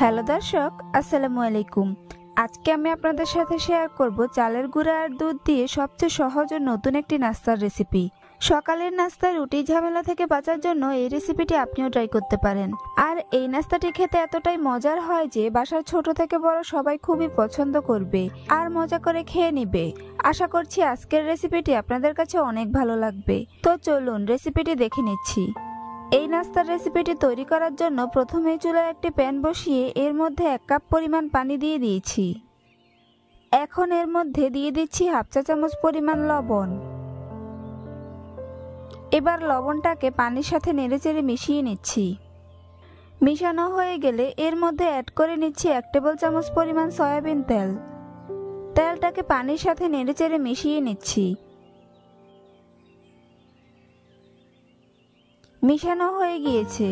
Hello দর্শক, আসসালামু আলাইকুম। আজকে আমি আপনাদের সাথে শেয়ার করব চালের গুঁড়া আর দুধ দিয়ে সবচেয়ে সহজ ও নতুন একটি নাস্তার রেসিপি। সকালের নাস্তায় রুটি ঝামেলা থেকে বাঁচার জন্য এই রেসিপিটি আপনিও ট্রাই করতে পারেন। আর এই নাস্তাটি খেতে এতটাই মজার হয় যে বাসার ছোট থেকে বড় সবাই খুবই পছন্দ করবে আর মজা করে খেয়ে নিবে। আশা করছি আজকের রেসিপিটি আপনাদের কাছে অনেক ভালো লাগবে। তো চলুন রেসিপিটি দেখে নিচ্ছি। এই নাস্তার রেসিপিটি তৈরি করার জন্য প্রথমে চুলায় একটি প্যান বসিয়ে এর মধ্যে 1 কাপ পরিমাণ পানি দিয়ে দিয়েছি। এখন এর মধ্যে দিয়ে দিচ্ছি হাফ চা চামচ পরিমাণ লবণ। এবার লবণটাকে পানির সাথে নেড়েচেড়ে মিশিয়ে নিচ্ছি। মিশানো হয়ে গেলে এর মধ্যে অ্যাড করে নিচ্ছি 1 টেবিল চামচ পরিমাণ সয়াবিন তেল। তেলটাকে পানির সাথে নেড়েচেড়ে মিশিয়ে নিচ্ছি। মিশানো হয়ে গিয়েছে।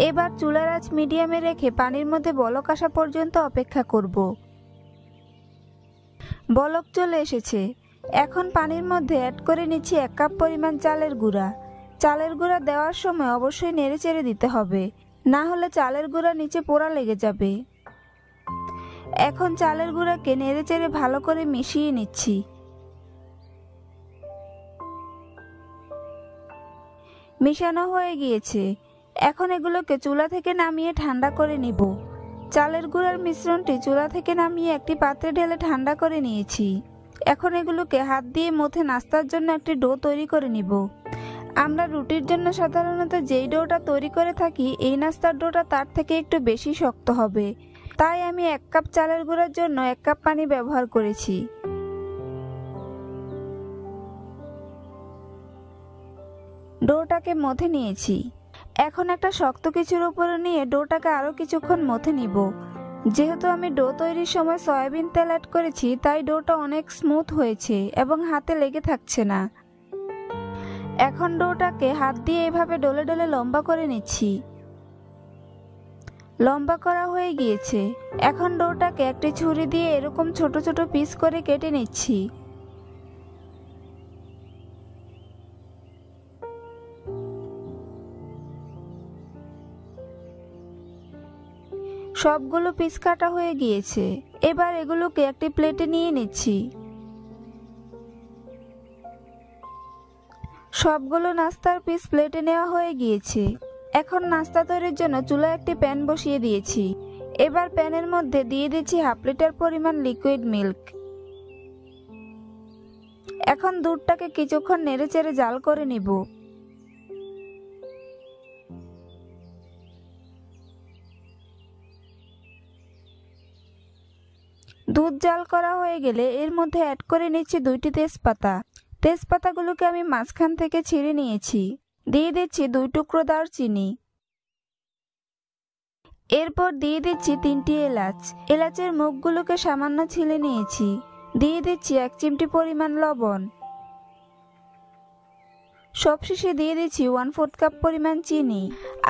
এবার চুলার আঁচ মিডিয়ামে রেখে পানির মধ্যে বলক আসা পর্যন্ত অপেক্ষা করব। বলক চলে এসেছে। এখন পানির মধ্যে অ্যাড করে নিচ্ছি 1 কাপ পরিমাণ চালের গুঁড়া। চালের গুঁড়া দেওয়ার সময় অবশ্যই নেড়েচেড়ে দিতে হবে, না হলে চালের গুঁড়া নিচে পোড়া লেগে যাবে। এখন চালের গুঁড়াকে নেড়েচেড়ে ভালো করে মিশিয়ে নিচ্ছি। মিশানো হয়ে গিয়েছে। এখন এগুলোকে চুলা থেকে নামিয়ে ঠান্ডা করে নিব। চালের গুঁড়ার মিশ্রণটি চুলা থেকে নামিয়ে একটি পাত্রে ঢেলে ঠান্ডা করে নিয়েছি। এখন এগুলোকে হাত দিয়ে মথে নাস্তার জন্য একটি ডো তৈরি করে নিব। আমরা রুটির জন্য সাধারণত যেই ডোটা তৈরি করে থাকি, এই নাস্তার ডোটা তার থেকে একটু বেশি শক্ত হবে। তাই আমি 1 কাপ চালের গুঁড়ার জন্য 1 কাপ পানি ব্যবহার করেছি। ডোটাকে মথে নিয়েছি। এখন একটা শক্ত কিছুর উপরে নিয়ে ডোটাকে আরো কিছুক্ষণ মথে নিব। যেহেতু আমি ডো তৈরির সময় সয়াবিন তেল অ্যাড করেছি, তাই ডোটা অনেক স্মুথ হয়েছে এবং হাতে লেগে থাকছে না। এখন ডোটাকে হাত দিয়ে এভাবে ডলে ডলে লম্বা করে নিচ্ছি। লম্বা করা হয়ে গিয়েছে। এখন ডোটাকে একটি ছুরি দিয়ে এরকম ছোট ছোট পিস করে কেটে নিচ্ছি। সবগুলো পিস কাটা হয়ে গিয়েছে। এবার এগুলোকে একটি প্লেটে নিয়ে নিচ্ছি। সবগুলো নাস্তার পিস প্লেটে নেওয়া হয়ে গিয়েছে। এখন নাস্তা তৈরির জন্য চুলায় একটি প্যান বসিয়ে দিয়েছি। এবার প্যানের মধ্যে দিয়ে দিচ্ছি হাফ লিটার পরিমাণ লিকুইড মিল্ক। এখন দুধটাকে কিছুক্ষণ নেড়েচেড়ে জাল করে নিব। দুধ জাল করা হয়ে গেলে এর মধ্যে অ্যাড করে নিচ্ছি 2টি তেজপাতা। তেজপাতাগুলোকে আমি মাঝখান থেকে ছিঁড়ে নিয়েছি। দিয়ে দিচ্ছি 2 টুকরো দারচিনি। এরপর দিয়ে দিচ্ছি 3টি এলাচ। এলাচের মুখগুলোকে সামান্য ছিলে নিয়েছি। দিয়ে দিচ্ছি 1 চিমটি পরিমাণ লবণ। সবশেষে দিয়ে দিচ্ছি 1/4 কাপ পরিমাণ চিনি।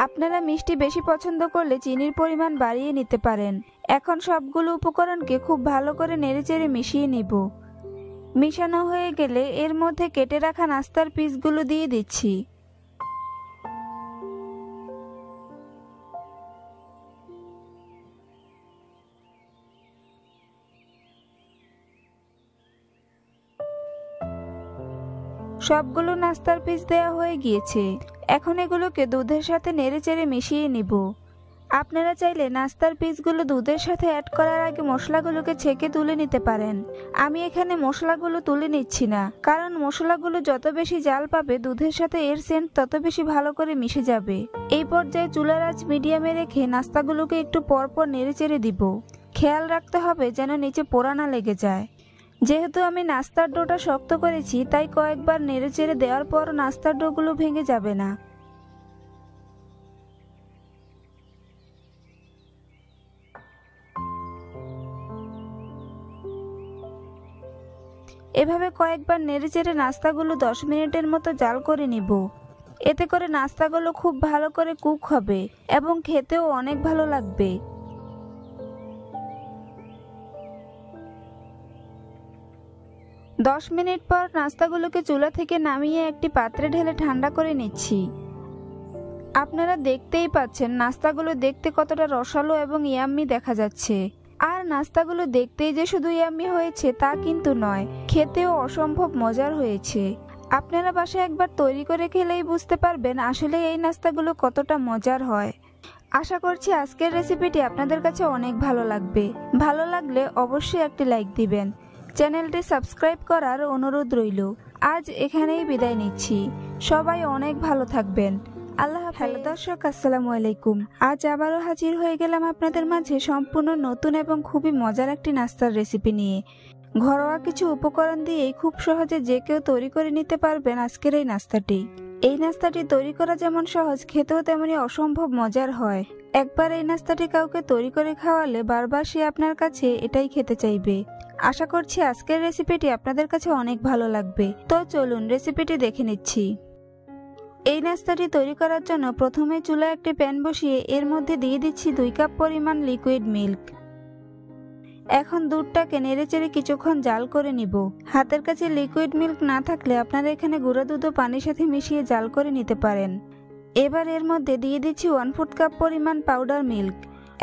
আপনারা মিষ্টি বেশি পছন্দ করলে চিনির পরিমাণ বাড়িয়ে নিতে পারেন। এখন সবগুলো উপকরণকে খুব ভালো করে নেড়েচেড়ে মিশিয়ে নিব। মিশানো হয়ে গেলে এর মধ্যে কেটে রাখা নাস্তার পিসগুলো দিয়ে দিচ্ছি। সবগুলো নাস্তার পিস দেওয়া হয়ে গিয়েছে। এখন এগুলোকে দুধের সাথে নেড়েচেড়ে মিশিয়ে নিব। আপনারা চাইলে নাস্তার পিসগুলো দুধের সাথে অ্যাড করার আগে মশলাগুলোকে ছেঁকে তুলে নিতে পারেন। আমি এখানে মশলাগুলো তুলে নিচ্ছি না, কারণ মশলাগুলো যত বেশি জাল পাবে দুধের সাথে এর সেন্ট তত বেশি ভালো করে মিশে যাবে। এই পর্যায়ে চুলার আঁচ মিডিয়ামে রেখে নাস্তাগুলোকে একটু পরপর নেড়েচেড়ে দিব। খেয়াল রাখতে হবে যেন নিচে পোড়া না লেগে যায়। যেহেতু আমি নাস্তার ডোটা শক্ত করেছি, তাই কয়েকবার নেড়েচেড়ে দেওয়ার পর নাস্তার ডোগুলো ভেঙে যাবে না। এভাবে কয়েকবার নেড়েচেড়ে নাস্তাগুলো 10 মিনিটের মতো জাল করে নিব। এতে করে নাস্তাগুলো খুব ভালো করে কুক হবে এবং খেতেও অনেক ভালো লাগবে। 10 মিনিট পর নাস্তাগুলোকে চুলা থেকে নামিয়ে একটি পাত্রে ঢেলে ঠান্ডা করে নিচ্ছি। আপনারা দেখতেই পাচ্ছেন নাস্তাগুলো দেখতে কতটা রসালো এবং ইয়াম্মি দেখা যাচ্ছে। আর নাস্তাগুলো দেখতেই যে শুধু ইয়াম্মি হয়েছে তা কিন্তু নয়, খেতেও অসম্ভব মজার হয়েছে। আপনারা বাসায় একবার তৈরি করে খেলেই বুঝতে পারবেন আসলে এই নাস্তাগুলো কতটা মজার হয়। আশা করছি আজকের রেসিপিটি আপনাদের কাছে অনেক ভালো লাগবে। ভালো লাগলে অবশ্যই একটি লাইক দিবেন। চ্যানেলটি সাবস্ক্রাইব করার অনুরোধ রইল। আজ এখানেই বিদায় নিচ্ছি। সবাই অনেক ভালো থাকবেন। আল্লাহ হাফেজ। হ্যালো দর্শক, আসসালামু আলাইকুম। আজ আবারও হাজির হয়ে গেলাম আপনাদের মাঝে সম্পূর্ণ নতুন এবং খুবই মজার একটি নাস্তার রেসিপি নিয়ে। ঘরোয়া কিছু উপকরণ দিয়েই খুব সহজে যে কেউ তৈরি করে নিতে পারবেন আজকের এই নাস্তাটি। এই নাস্তাটি তৈরি করা যেমন সহজ, খেতেও তেমনি অসম্ভব মজার হয়। একবার এই নাস্তাটি কাউকে তৈরি করে খাওয়ালে বারবার সে আপনার কাছে এটাই খেতে চাইবে। আশা করছি আজকের রেসিপিটি আপনাদের কাছে অনেক ভালো লাগবে। তো চলুন রেসিপিটি দেখে নিচ্ছি। এই নাস্তাটি তৈরি করার জন্য প্রথমে চুলায় একটি প্যান বসিয়ে এর মধ্যে দিয়ে দিচ্ছি 2 কাপ পরিমাণ লিকুইড মিল্ক। এখন দুধটাকে নেড়েচেড়ে কিছুক্ষণ জাল করে নিব। হাতের কাছে লিকুইড মিল্ক না থাকলে আপনারা এখানে গুঁড়া দুধ ও পানির সাথে মিশিয়ে জাল করে নিতে পারেন। এবার এর মধ্যে দিয়ে দিচ্ছি 1/4 কাপ পরিমাণ পাউডার মিল্ক।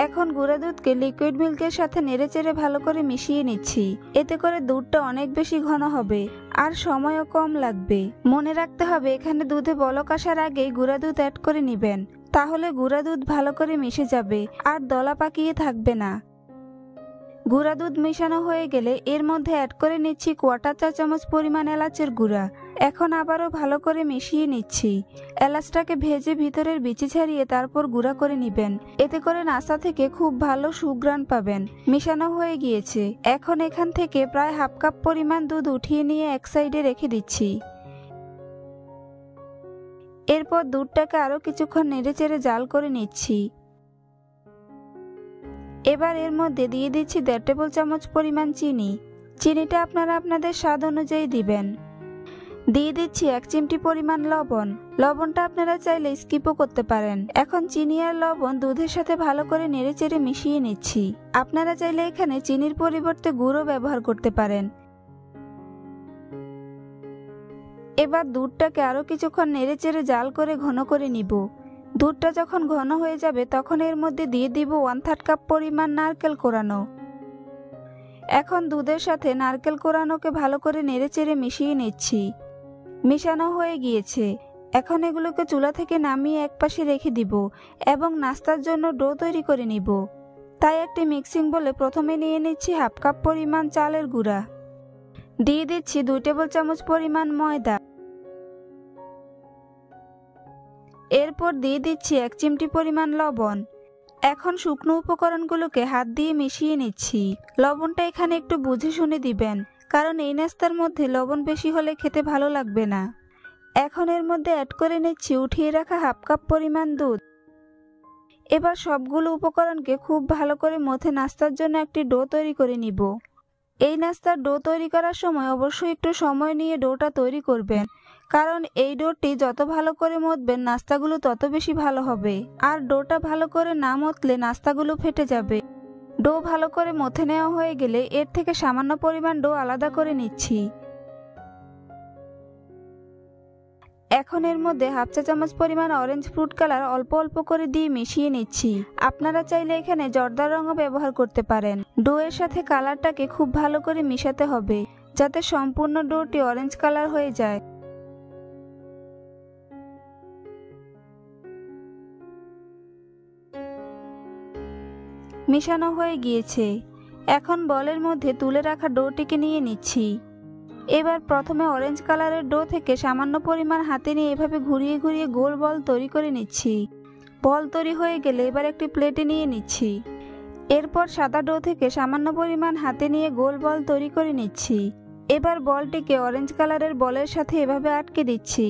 এখন গুঁড়া দুধকে লিকুইড মিল্কের সাথে নেড়েচেড়ে ভালো করে মিশিয়ে নিচ্ছি। এতে করে দুধটা অনেক বেশি ঘন হবে আর সময়ও কম লাগবে। মনে রাখতে হবে এখানে দুধে বলক আসার আগেই গুঁড়া দুধ অ্যাড করে নেবেন, তাহলে গুঁড়া দুধ ভালো করে মিশে যাবে আর দলা পাকিয়ে থাকবে না। গুঁড়া দুধ মেশানো হয়ে গেলে এর মধ্যে অ্যাড করে নিচ্ছি 1/4 চা চামচ পরিমাণ এলাচের গুঁড়া। এখন আবারও ভালো করে মিশিয়ে নিচ্ছি। এলাচটাকে ভেজে ভিতরের বিচি ছাড়িয়ে তারপর গুঁড়া করে নেবেন। এতে করে নাস্তা থেকে খুব ভালো সুঘ্রাণ পাবেন। মিশানো হয়ে গিয়েছে। এখন এখান থেকে প্রায় 1/2 কাপ পরিমাণ দুধ উঠিয়ে নিয়ে এক সাইডে রেখে দিচ্ছি। এরপর দুধটাকে আরও কিছুক্ষণ নেড়েচেড়ে জাল করে নিচ্ছি। এবার এর মধ্যে দিয়ে দিচ্ছি 1.5 টেবিল চামচ পরিমাণ চিনি। চিনিটা আপনারা আপনাদের স্বাদ অনুযায়ী দিবেন। দিয়ে দিচ্ছি 1 চিমটি পরিমাণ লবণ। লবণটা আপনারা চাইলে স্কিপও করতে পারেন। এখন চিনি আর লবণ দুধের সাথে ভালো করে নেড়েচেড়ে মিশিয়ে নিচ্ছি। আপনারা চাইলে এখানে চিনির পরিবর্তে গুড়ও ব্যবহার করতে পারেন। এবার দুধটাকে আরও কিছুক্ষণ নেড়েচেড়ে জাল করে ঘন করে নিব। দুধটা যখন ঘন হয়ে যাবে তখন এর মধ্যে দিয়ে দিব 1/3 কাপ পরিমাণ নারকেল কোরানো। এখন দুধের সাথে নারকেল কোরানোকে ভালো করে নেড়েচেড়ে মিশিয়ে নিচ্ছি। মিশানো হয়ে গিয়েছে। এখন এগুলোকে চুলা থেকে নামিয়ে একপাশে রেখে দিব এবং নাস্তার জন্য ডো তৈরি করে নিব। তাই একটি মিক্সিং বলে প্রথমে নিয়ে নিচ্ছি 1/2 কাপ পরিমাণ চালের গুঁড়া। দিয়ে দিচ্ছি 2 টেবিল চামচ পরিমাণ ময়দা। এরপর দিয়ে দিচ্ছি 1 চিমটি পরিমাণ লবণ। এখন শুকনো উপকরণগুলোকে হাত দিয়ে মিশিয়ে নিচ্ছি। লবণটা এখানে একটু বুঝে শুনে দিবেন, কারণ এই নাস্তার মধ্যে লবণ বেশি হলে খেতে ভালো লাগবে না। এখন এর মধ্যে অ্যাড করে নিচ্ছি উঠিয়ে রাখা 1/2 কাপ পরিমাণ দুধ। এবার সবগুলো উপকরণকে খুব ভালো করে মথে নাস্তার জন্য একটি ডো তৈরি করে নিব। এই নাস্তার ডো তৈরি করার সময় অবশ্যই একটু সময় নিয়ে ডোটা তৈরি করবেন, কারণ এই ডোটি যত ভালো করে মথবেন নাস্তাগুলো তত বেশি ভালো হবে। আর ডোটা ভালো করে না মথলে নাস্তাগুলো ফেটে যাবে। ডো ভালো করে মথে নেওয়া হয়ে গেলে এর থেকে সামান্য পরিমাণ ডো আলাদা করে নিচ্ছি। এখন এর মধ্যে 1/2 চা চামচ পরিমাণ অরেঞ্জ ফ্রুট কালার অল্প অল্প করে দিয়ে মিশিয়ে নিচ্ছি। আপনারা চাইলে এখানে জর্দা রঙও ব্যবহার করতে পারেন। ডো এর সাথে কালারটাকে খুব ভালো করে মিশাতে হবে যাতে সম্পূর্ণ ডোটি অরেঞ্জ কালার হয়ে যায়। মিশানো হয়ে গিয়েছে। এখন বলের মধ্যে তুলে রাখা ডোটিকে নিয়ে নিচ্ছি। এবার প্রথমে অরেঞ্জ কালারের ডো থেকে সামান্য পরিমাণ হাতে নিয়ে এভাবে ঘুরিয়ে ঘুরিয়ে গোল বল তৈরি করে নিচ্ছি। বল তৈরি হয়ে গেলে এবার একটি প্লেটে নিয়ে নিচ্ছি। এরপর সাদা ডো থেকে সামান্য পরিমাণ হাতে নিয়ে গোল বল তৈরি করে নিচ্ছি। এবার বলটিকে অরেঞ্জ কালারের বলের সাথে এভাবে আটকে দিচ্ছি।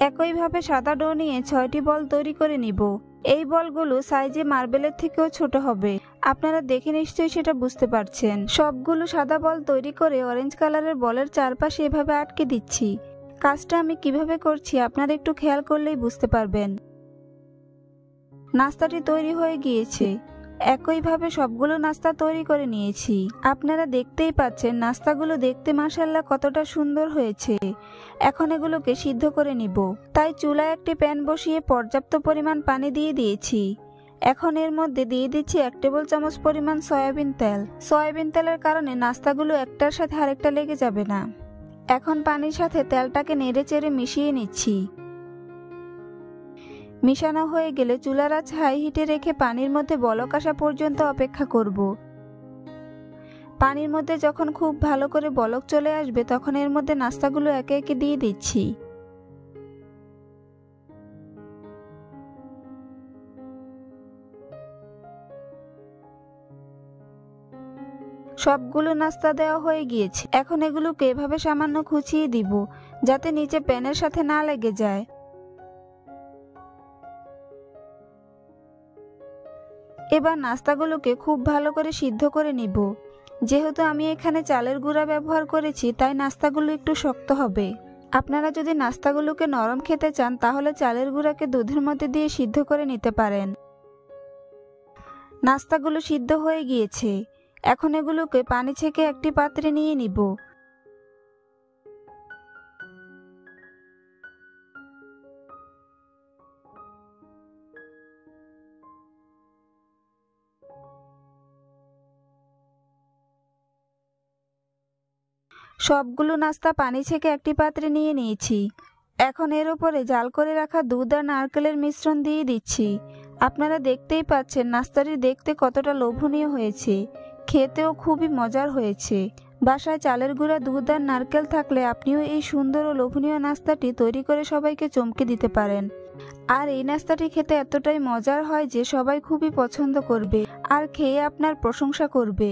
একইভাবে সাদা ডো নিয়ে 6টি বল তৈরি করে নিব। এই বলগুলো সাইজে মার্বেলের থেকেও ছোট হবে। আপনারা দেখে নিশ্চয়ই সেটা বুঝতে পারছেন। সবগুলো সাদা বল তৈরি করে অরেঞ্জ কালারের বলের চারপাশে এভাবে আটকে দিচ্ছি। কাজটা আমি কিভাবে করছি আপনারা একটু খেয়াল করলেই বুঝতে পারবেন। নাস্তাটি তৈরি হয়ে গিয়েছে। একইভাবে সবগুলো নাস্তা তৈরি করে নিয়েছি। আপনারা দেখতেই পাচ্ছেন নাস্তাগুলো দেখতে মাশাআল্লাহ কতটা সুন্দর হয়েছে। এখন এগুলোকে সিদ্ধ করে নিব। তাই চুলায় একটি প্যান বসিয়ে পর্যাপ্ত পরিমাণ পানি দিয়ে দিয়েছি। এখন এর মধ্যে দিয়ে দিচ্ছি 1 টেবিল চামচ পরিমাণ সয়াবিন তেল। সয়াবিন তেলের কারণে নাস্তাগুলো একটার সাথে আরেকটা লেগে যাবে না। এখন পানির সাথে তেলটাকে নেড়েচেড়ে মিশিয়ে নিচ্ছি। মিশানো হয়ে গেলে চুলার আঁচ হাই হিটে রেখে পানির মধ্যে বলক আসা পর্যন্ত অপেক্ষা করব। পানির মধ্যে যখন খুব ভালো করে বলক চলে আসবে তখন এর মধ্যে নাস্তাগুলো একে একে দিয়ে দিচ্ছি। সবগুলো নাস্তা দেওয়া হয়ে গিয়েছে। এখন এগুলোকে এভাবে সামান্য খুঁচিয়ে দিব যাতে নিচে প্যানের সাথে না লেগে যায়। এবার নাস্তাগুলোকে খুব ভালো করে সিদ্ধ করে নিব। যেহেতু আমি এখানে চালের গুঁড়া ব্যবহার করেছি তাই নাস্তাগুলো একটু শক্ত হবে। আপনারা যদি নাস্তাগুলোকে নরম খেতে চান তাহলে চালের গুঁড়াকে দুধের মধ্যে দিয়ে সিদ্ধ করে নিতে পারেন। নাস্তাগুলো সিদ্ধ হয়ে গিয়েছে। এখন এগুলোকে পানি ছেঁকে একটি পাত্রে নিয়ে নিব। সবগুলো নাস্তা পানি ছেঁকে একটি পাত্রে নিয়ে নিয়েছি। এখন এর উপরে জাল করে রাখা দুধ আর নারকেলের মিশ্রণ দিয়ে দিচ্ছি। আপনারা দেখতেই পাচ্ছেন নাস্তাটি দেখতে কতটা লোভনীয় হয়েছে, খেতেও খুবই মজার হয়েছে। বাসায় চালের গুঁড়া, দুধ আর নারকেল থাকলে আপনিও এই সুন্দর ও লোভনীয় নাস্তাটি তৈরি করে সবাইকে চমকে দিতে পারেন। আর এই নাস্তাটি খেতে এতটাই মজার হয় যে সবাই খুবই পছন্দ করবে আর খেয়ে আপনার প্রশংসা করবে।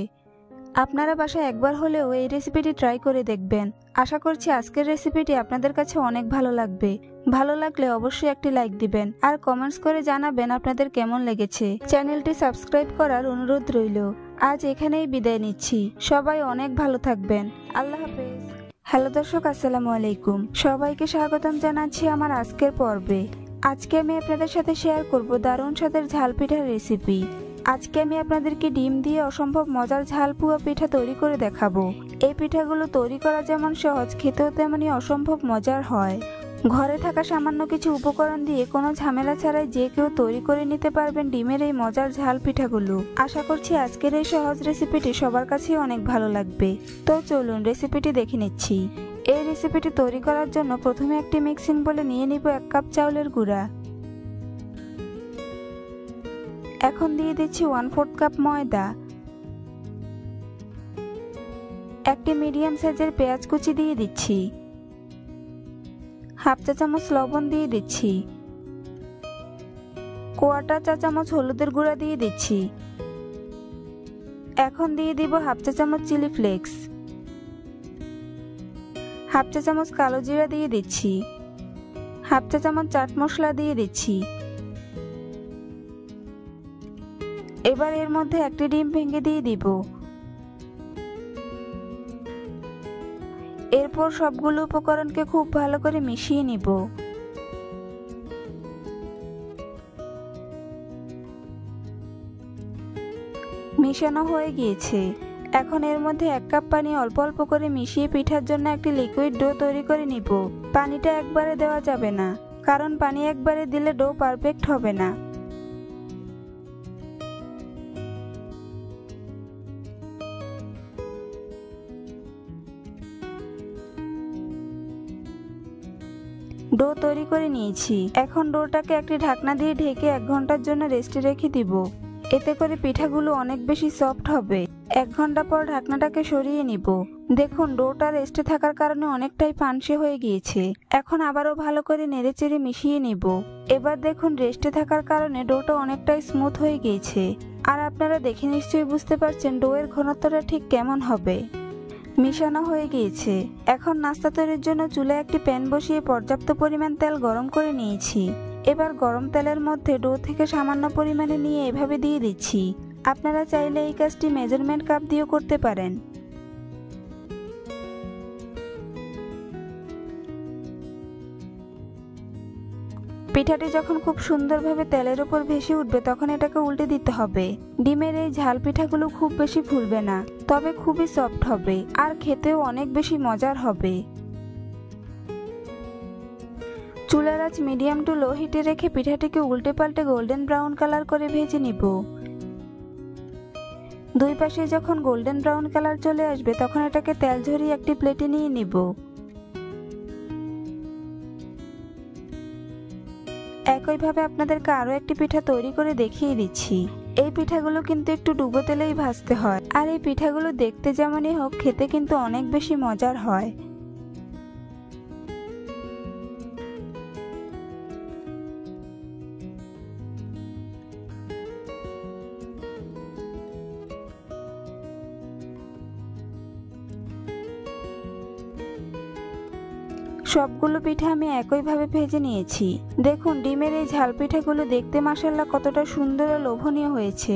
আপনারা বাসায় একবার হলেও এই রেসিপিটি ট্রাই করে দেখবেন। আশা করছি আজকের রেসিপিটি আপনাদের কাছে অনেক ভালো লাগবে। ভালো লাগলে অবশ্যই একটি লাইক দিবেন আর কমেন্টস করে জানাবেন আপনাদের কেমন লেগেছে। চ্যানেলটি সাবস্ক্রাইব করার অনুরোধ রইল। আজ এখানেই বিদায় নিচ্ছি। সবাই অনেক ভালো থাকবেন। আল্লাহ হাফেজ। হ্যালো দর্শক, আসসালামু আলাইকুম। সবাইকে স্বাগতম জানাচ্ছি আমার আজকের পর্বে। আজকে আমি আপনাদের সাথে শেয়ার করব দারুণ স্বাদের ঝাল পিঠার রেসিপি। আজকে আমি আপনাদেরকে ডিম দিয়ে অসম্ভব মজার ঝাল পুয়া পিঠা তৈরি করে দেখাবো। এই পিঠাগুলো তৈরি করা যেমন সহজ, খেতেও তেমনি অসম্ভব মজার হয়। ঘরে থাকা সামান্য কিছু উপকরণ দিয়ে কোনো ঝামেলা ছাড়াই যে কেউ তৈরি করে নিতে পারবেন ডিমের এই মজার ঝাল পিঠাগুলো। আশা করছি আজকের এই সহজ রেসিপিটি সবার কাছেই অনেক ভালো লাগবে। তো চলুন রেসিপিটি দেখে নিচ্ছি। এই রেসিপিটি তৈরি করার জন্য প্রথমে একটি মিক্সিং বলে নিয়ে নিব 1 কাপ চাউলের গুঁড়া। এখন দিয়ে দিচ্ছি 1/4 কাপ ময়দা। একটি মিডিয়াম সাইজের পেঁয়াজ কুচি দিয়ে দিচ্ছি। হাফ চা চামচ লবণ দিয়ে দিচ্ছি। 1/4 চা চামচ হলুদের গুঁড়া দিয়ে দিচ্ছি। এখন দিয়ে দিব হাফ চা চামচ চিলি ফ্লেক্স। হাফ চা চামচ কালো জিরা দিয়ে দিচ্ছি। হাফ চা চামচ চাট মশলা দিয়ে দিচ্ছি। এবার এর মধ্যে একটি ডিম ভেঙে দিয়ে দিব। এরপর সবগুলো উপকরণকে খুব ভালো করে মিশিয়ে নিব। মিশানো হয়ে গিয়েছে। এখন এর মধ্যে 1 কাপ পানি অল্প অল্প করে মিশিয়ে পিঠার জন্য একটি লিকুইড ডো তৈরি করে নিব। পানিটা একবারে দেওয়া যাবে না, কারণ পানি একবারে দিলে ডো পারফেক্ট হবে না। ডো তৈরি করে নিয়েছি। এখন ডোটাকে একটি ঢাকনা দিয়ে ঢেকে 1 ঘন্টার জন্য রেস্টে রেখে দিব। এতে করে পিঠাগুলো অনেক বেশি সফট হবে। 1 ঘন্টা পর ঢাকনাটাকে সরিয়ে নিব। দেখুন ডোটা রেস্টে থাকার কারণে অনেকটাই পানসে হয়ে গিয়েছে। এখন আবারও ভালো করে নেড়েচেড়ে মিশিয়ে নিব। এবার দেখুন রেস্টে থাকার কারণে ডোটা অনেকটাই স্মুথ হয়ে গিয়েছে। আর আপনারা দেখে নিশ্চয়ই বুঝতে পারছেন ডোয়ের ঘনত্বটা ঠিক কেমন হবে। মিশানো হয়ে গিয়েছে। এখন নাস্তা তৈরির জন্য চুলায় একটি প্যান বসিয়ে পর্যাপ্ত পরিমাণ তেল গরম করে নিয়েছি। এবার গরম তেলের মধ্যে ডো থেকে সামান্য পরিমাণে নিয়ে এভাবে দিয়ে দিচ্ছি। আপনারা চাইলে এই কাজটি মেজারমেন্ট কাপ দিয়েও করতে পারেন। পিঠাটি যখন খুব সুন্দরভাবে তেলের উপর ভেসে উঠবে তখন এটাকে উল্টে দিতে হবে। ডিমের এই ঝাল পিঠাগুলো খুব বেশি ফুলবে না, তবে খুবই সফট হবে আর খেতেও অনেক বেশি মজার হবে। চুলার আঁচ মিডিয়াম টু লো হিটে রেখে পিঠাটিকে উল্টে পাল্টে গোল্ডেন ব্রাউন কালার করে ভেজে নিব। দুই পাশে যখন গোল্ডেন ব্রাউন কালার চলে আসবে তখন এটাকে তেল ঝরিয়ে একটি প্লেটে নিয়ে নিব। একইভাবে আপনাদেরকে আরো একটি পিঠা তৈরি করে দেখিয়ে দিচ্ছি। এই পিঠাগুলো কিন্তু একটু ডুবো তেলেই ভাজতে হয়, আর এই পিঠাগুলো দেখতে যেমনই হোক খেতে কিন্তু অনেক বেশি মজার হয়। সবগুলো পিঠা আমি একইভাবে ভেজে নিয়েছি। দেখুন ডিমের এই ঝাল পিঠাগুলো দেখতে মাশাআল্লাহ কতটা সুন্দর ও লোভনীয় হয়েছে,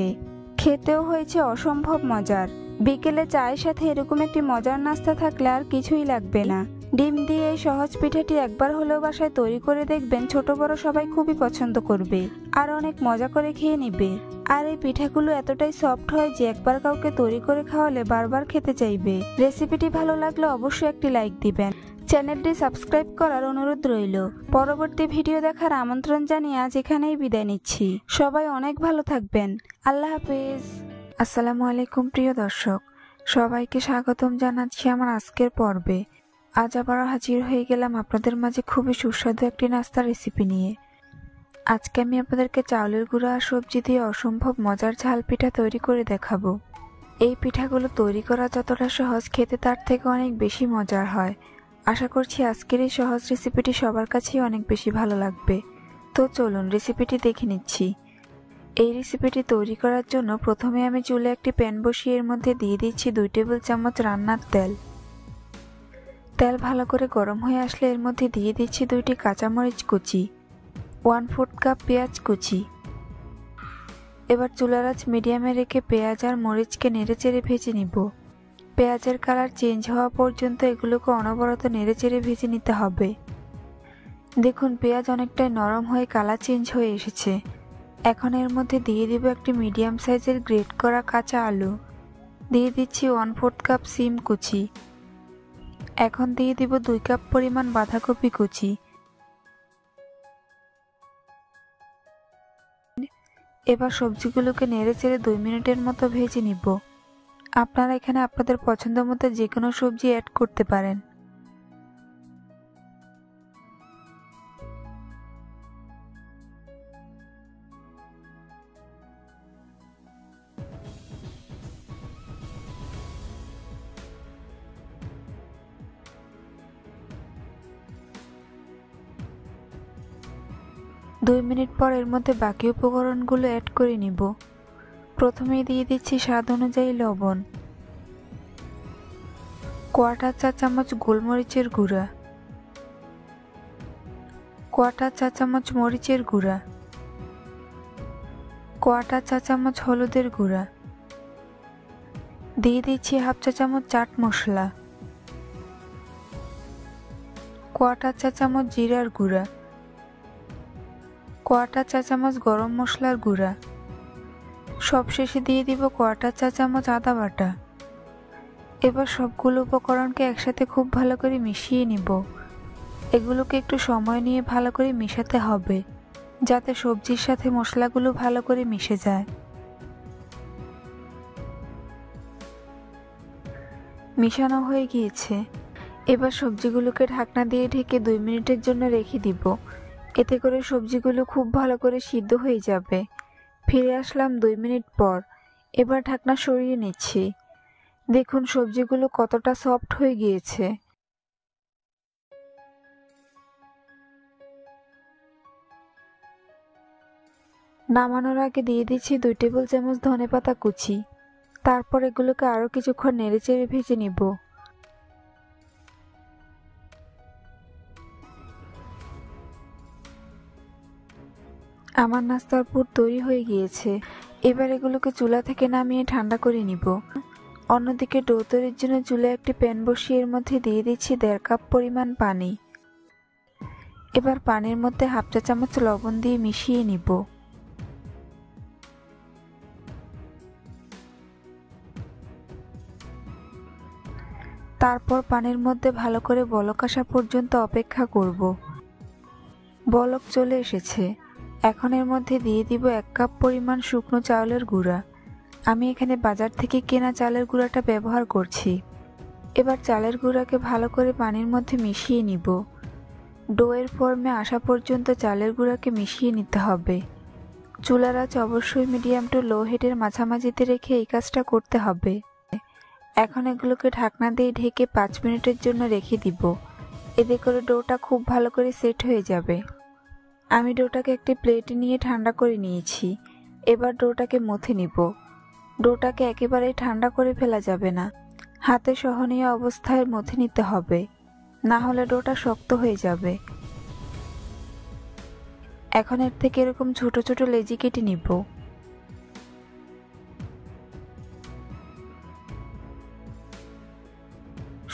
খেতেও হয়েছে অসম্ভব মজার। বিকেলে চায়ের সাথে এরকম একটি মজার নাস্তা থাকলে আর কিছুই লাগবে না। ডিম দিয়ে এই সহজ পিঠাটি একবার হলেও বাসায় তৈরি করে দেখবেন, ছোট বড় সবাই খুবই পছন্দ করবে আর অনেক মজা করে খেয়ে নিবে। আর এই পিঠাগুলো এতটাই সফট হয় যে একবার কাউকে তৈরি করে খাওয়ালে বারবার খেতে চাইবে। রেসিপিটি ভালো লাগলে অবশ্যই একটি লাইক দিবেন। চ্যানেলটি সাবস্ক্রাইব করার অনুরোধ রইল। পরবর্তী ভিডিও দেখার আমন্ত্রণ জানিয়ে আজ এখানেই বিদায় নিচ্ছি। সবাই অনেক ভালো থাকবেন। আল্লাহ হাফেজ। আসসালামু আলাইকুম প্রিয় দর্শক, সবাইকে স্বাগতম জানাচ্ছি আমার আজকের পর্বে। আজ আবারও হাজির হয়ে গেলাম আপনাদের মাঝে খুবই সুস্বাদু একটি নাস্তার রেসিপি নিয়ে। আজকে আমি আপনাদেরকে চাউলের গুঁড়া আর সবজি দিয়ে অসম্ভব মজার ঝাল পিঠা তৈরি করে দেখাবো। এই পিঠাগুলো তৈরি করা যতটা সহজ, খেতে তার থেকে অনেক বেশি মজার হয়। আশা করছি আজকের এই সহজ রেসিপিটি সবার কাছেই অনেক বেশি ভালো লাগবে। তো চলুন রেসিপিটি দেখে নিচ্ছি। এই রেসিপিটি তৈরি করার জন্য প্রথমে আমি চুলে একটি প্যান বসিয়ে এর মধ্যে দিয়ে দিচ্ছি 2 টেবিল চামচ রান্নার তেল। তেল ভালো করে গরম হয়ে আসলে এর মধ্যে দিয়ে দিচ্ছি 2টি কাঁচামরিচ কুচি, 1/4 কাপ পেঁয়াজ কুচি। এবার চুলার আঁচ মিডিয়ামে রেখে পেঁয়াজ আর মরিচকে নেড়েচেড়ে ভেজে নিব। পেঁয়াজের কালার চেঞ্জ হওয়া পর্যন্ত এগুলোকে অনবরত নেড়েচেড়ে ভেজে নিতে হবে। দেখুন পেঁয়াজ অনেকটাই নরম হয়ে কালার চেঞ্জ হয়ে এসেছে। এখন এর মধ্যে দিয়ে দিব একটি মিডিয়াম সাইজের গ্রেট করা কাঁচা আলু, দিয়ে দিচ্ছি 1/4 কাপ সিম কুচি। এখন দিয়ে দিব 2 কাপ পরিমাণ বাঁধাকপি কুচি। এবার সবজিগুলোকে নেড়েচেড়ে 2 মিনিটের মতো ভেজে নিব। আপনারা এখানে আপনাদের পছন্দ মতো যে কোনো সবজি অ্যাড করতে পারেন। দুই মিনিট পর এর মধ্যে বাকি উপকরণগুলো অ্যাড করে নিব। প্রথমেই দিয়ে দিচ্ছি স্বাদ অনুযায়ী লবণ, 1/4 চা চামচ গোলমরিচের গুঁড়া, 1/4 চা চামচ মরিচের গুঁড়া, 1/4 চা চামচ হলুদের গুঁড়া, দিয়ে দিচ্ছি 1/2 চা চামচ চাট মশলা, 1/4 চা চামচ জিরার গুঁড়া, 1/4 চা চামচ গরম মশলার গুঁড়া। সবশেষে দিয়ে দিব 1/4 চা চামচ আদা বাটা। এবার সবগুলো উপকরণকে একসাথে খুব ভালো করে মিশিয়ে নিব। এগুলোকে একটু সময় নিয়ে ভালো করে মিশাতে হবে, যাতে সবজির সাথে মশলাগুলো ভালো করে মিশে যায়। মিশানো হয়ে গিয়েছে। এবার সবজিগুলোকে ঢাকনা দিয়ে ঢেকে 2 মিনিটের জন্য রেখে দিব। এতে করে সবজিগুলো খুব ভালো করে সিদ্ধ হয়ে যাবে। ফিরে আসলাম 2 মিনিট পর। এবার ঢাকনা সরিয়ে নিচ্ছি। দেখুন সবজিগুলো কতটা সফট হয়ে গিয়েছে। নামানোর আগে দিয়ে দিচ্ছি 2 টেবিল চামচ ধনেপাতা কুচি। তারপর এগুলোকে আরো কিছুক্ষণ নেড়েচেড়ে ভেজে নিব। আমার নাস্তার পুর তৈরি হয়ে গিয়েছে। এবার এগুলোকে চুলা থেকে নামিয়ে ঠান্ডা করে নিব। অন্যদিকে ডো তৈরির জন্য চুলায় একটি প্যান বসিয়ে এর মধ্যে দিয়ে দিচ্ছি 1.5 কাপ পরিমাণ পানি। এবার পানির মধ্যে হাফ চা চামচ লবণ দিয়ে মিশিয়ে নিব। তারপর পানির মধ্যে ভালো করে বলক আসা পর্যন্ত অপেক্ষা করব। বলক চলে এসেছে। এখন এর মধ্যে দিয়ে দিব 1 কাপ পরিমাণ শুকনো চাউলের গুঁড়া। আমি এখানে বাজার থেকে কেনা চালের গুঁড়াটা ব্যবহার করছি। এবার চালের গুঁড়াকে ভালো করে পানির মধ্যে মিশিয়ে নিব। ডোয়ের ফর্মে আসা পর্যন্ত চালের গুঁড়াকে মিশিয়ে নিতে হবে। চুলার আঁচ অবশ্যই মিডিয়াম টু লো হিটের মাঝামাঝিতে রেখে এই কাজটা করতে হবে। এখন এগুলোকে ঢাকনা দিয়ে ঢেকে 5 মিনিটের জন্য রেখে দিব। এতে করে ডোটা খুব ভালো করে সেট হয়ে যাবে। আমি ডোটাকে একটি প্লেটে নিয়ে ঠান্ডা করে নিয়েছি। এবার ডোটাকে মথে নিব। ডোটাকে একেবারেই ঠান্ডা করে ফেলা যাবে না, হাতে সহনীয় অবস্থায় মথে নিতে হবে, না হলে ডোটা শক্ত হয়ে যাবে। এখন এর থেকে এরকম ছোট ছোট লেচি কেটে নিব।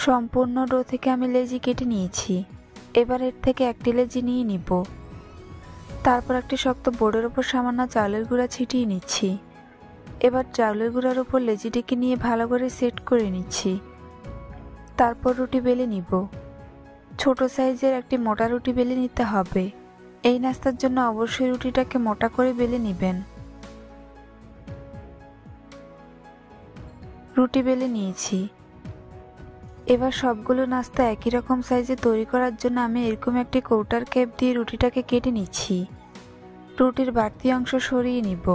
সম্পূর্ণ ডো থেকে আমি লেচি কেটে নিয়েছি। এবার এর থেকে একটি লেচি নিয়ে নিব। তারপর একটি শক্ত বোর্ডের উপর সামান্য চাউলের গুঁড়া ছিটিয়ে নিচ্ছি। এবার চাউলের গুঁড়ার উপর লেচিটিকে নিয়ে ভালো করে সেট করে নিচ্ছি। তারপর রুটি বেলে নিব। ছোট সাইজের একটি মোটা রুটি বেলে নিতে হবে। এই নাস্তার জন্য অবশ্যই রুটিটাকে মোটা করে বেলে নেবেন। রুটি বেলে নিয়েছি। এবার সবগুলো নাস্তা একই রকম সাইজে তৈরি করার জন্য আমি এরকম একটি কৌটার ক্যাপ দিয়ে রুটিটাকে কেটে নিচ্ছি। রুটির বাড়তি অংশ সরিয়ে নিব।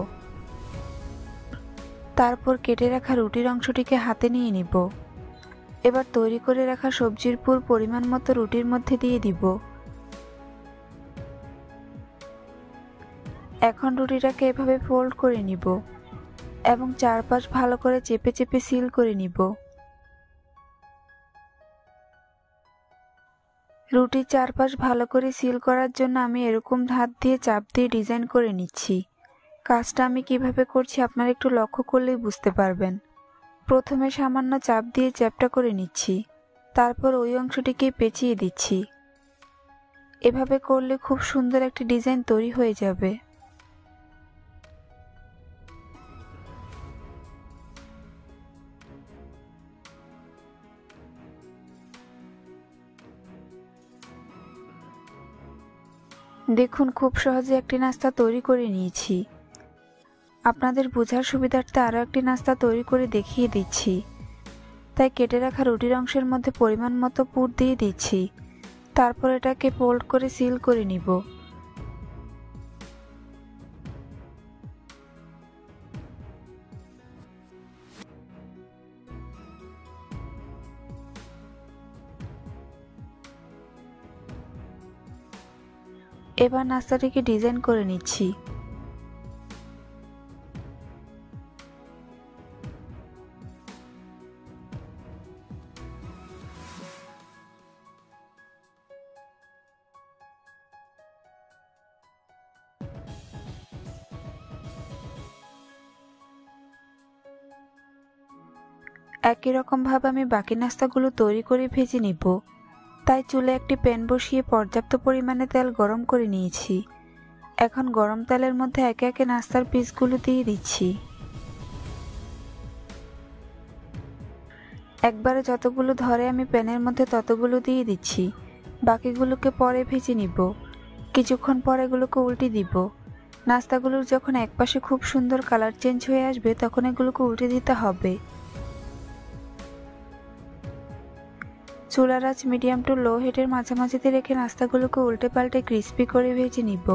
তারপর কেটে রাখা রুটির অংশটিকে হাতে নিয়ে নিব। এবার তৈরি করে রাখা সবজির পুর পরিমাণ মতো রুটির মধ্যে দিয়ে দিব। এখন রুটিটাকে এভাবে ফোল্ড করে নিব এবং চারপাশ ভালো করে চেপে চেপে সিল করে নিব। রুটির চারপাশ ভালো করে সিল করার জন্য আমি এরকম হাত দিয়ে চাপ দিয়ে ডিজাইন করে নিচ্ছি। কাজটা আমি কিভাবে করছি আপনারা একটু লক্ষ্য করলেই বুঝতে পারবেন। প্রথমে সামান্য চাপ দিয়ে চ্যাপটা করে নিচ্ছি, তারপর ওই অংশটিকে পেঁচিয়ে দিচ্ছি। এভাবে করলে খুব সুন্দর একটি ডিজাইন তৈরি হয়ে যাবে। দেখুন, খুব সহজে একটি নাস্তা তৈরি করে নিয়েছি। আপনাদের বোঝার সুবিধার্থে আরও একটি নাস্তা তৈরি করে দেখিয়ে দিচ্ছি। তাই কেটে রাখা রুটির অংশের মধ্যে পরিমাণ মতো পুর দিয়ে দিচ্ছি। তারপর এটাকে ফোল্ড করে সিল করে নিব। এবার নাস্তাটিকে ডিজাইন করে নিচ্ছি। একই রকমভাবে আমি বাকি নাস্তাগুলো তৈরি করে ভেজে নিব। তাই চুলে একটি প্যান বসিয়ে পর্যাপ্ত পরিমাণে তেল গরম করে নিয়েছি। এখন গরম তেলের মধ্যে একে একে নাস্তার পিসগুলো দিয়ে দিচ্ছি। একবারে যতগুলো ধরে আমি প্যানের মধ্যে ততগুলো দিয়ে দিচ্ছি। বাকিগুলোকে পরে ভেজে নিব। কিছুক্ষণ পর এগুলোকে উল্টে দিব। নাস্তাগুলোর যখন একপাশে খুব সুন্দর কালার চেঞ্জ হয়ে আসবে তখন এগুলোকে উল্টে দিতে হবে। চুলার আঁচ মিডিয়াম টু লো হিটের মাঝামাঝিতে রেখে নাস্তাগুলোকে উল্টে পাল্টে ক্রিস্পি করে ভেজে নিব।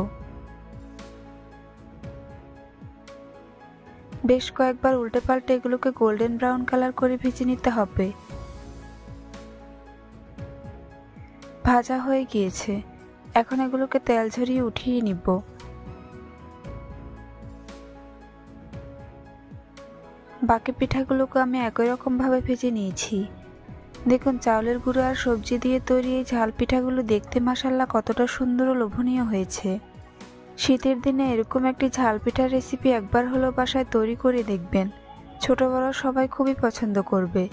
বেশ কয়েকবার উল্টে পাল্টে এগুলোকে গোল্ডেন ব্রাউন কালার করে ভেজে নিতে হবে। ভাজা হয়ে গিয়েছে। এখন এগুলোকে তেল ঝরিয়ে উঠিয়ে নিব। বাকি পিঠাগুলোকে আমি একই রকমভাবে ভেজে নিয়েছি। দেখুন, চাউলের গুঁড়ো আর সবজি দিয়ে তৈরি এই ঝাল পিঠাগুলো দেখতে মাশাআল্লাহ কতটা সুন্দর ও লোভনীয় হয়েছে। শীতের দিনে এরকম একটি ঝাল পিঠার রেসিপি একবার হলেও বাসায় তৈরি করে দেখবেন। ছোট বড় সবাই খুবই পছন্দ করবে।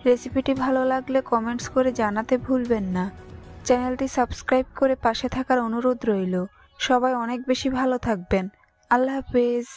রেসিপিটি ভালো লাগলে কমেন্টস করে জানাতে ভুলবেন না। চ্যানেলটি সাবস্ক্রাইব করে পাশে থাকার অনুরোধ রইল। সবাই অনেক বেশি ভালো থাকবেন। আল্লাহ হাফেজ।